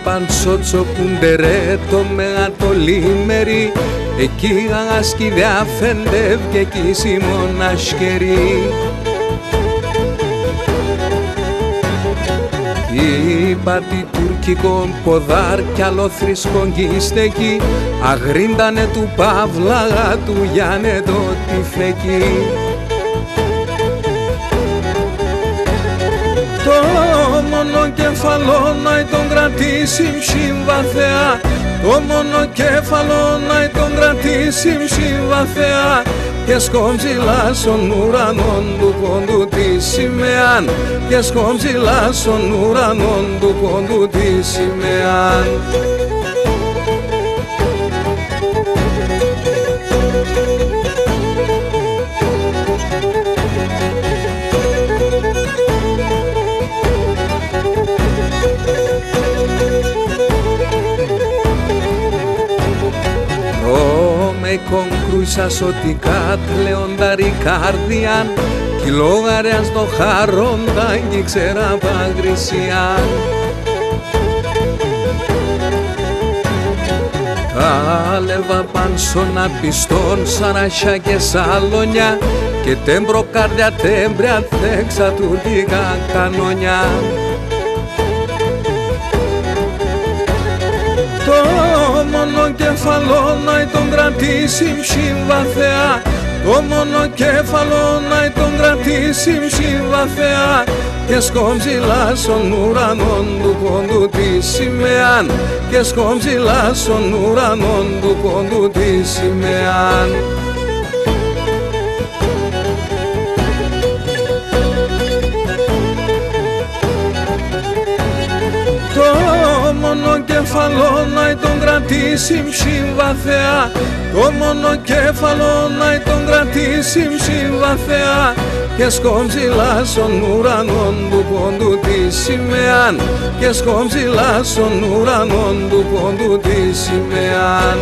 πανσότσο κουντερέ το μεγατολίμερι, εκεί αγασκηδιά φεντεύ και εκεί σιμώνα σκερί. Είπα τι τουρκικόν ποδάρ κι άλλο θρησκογγί στεκεί, αγρίντανε του Παύλα του Γιάννε το τυφεκί. Το μονοκεφαλό να τον κρατήσει ψυμβαθεά, το μονοκέφαλο να τον κρατήσει ψυμβαθεά, και σκόμψιλα στον ουρανόν του κόντου τη σημαίαν, και σκόμψιλα στον ουρανόν του κόντου τη σημαίαν. Con κρούισας ότι κάτλεοντα ρικάρδιαν, κι λόγαρεαν στο χαρόντα κι ξέρα παγρυσιάν. Άλεβα πανσόνα πιστών σαρασιά και σαλονιά, και τέμπρο καρδιά τέμπρια θέξα τουρκικά κανόνια. Το μονοκεφαλό να τον κρατήσει ψυμβαθεά, το μονοκέφαλο να τον κρατήσει ψυμβαθεά, και σκόμψιλα στον ουρανόν του κόντου τη σημαίαν, και σκόμψιλα στον ουρανόν του κόντου τη σημαίαν. Το μονοκεφαλό να τον κρατήσει ψυμβαθεά, το μονοκέφαλο να τον κρατήσει ψυμβαθεά, και σκόμψιλα στον ουρανόν του κόντου τη σημαίαν, και σκόμψιλα στον ουρανόν του κόντου τη σημαίαν.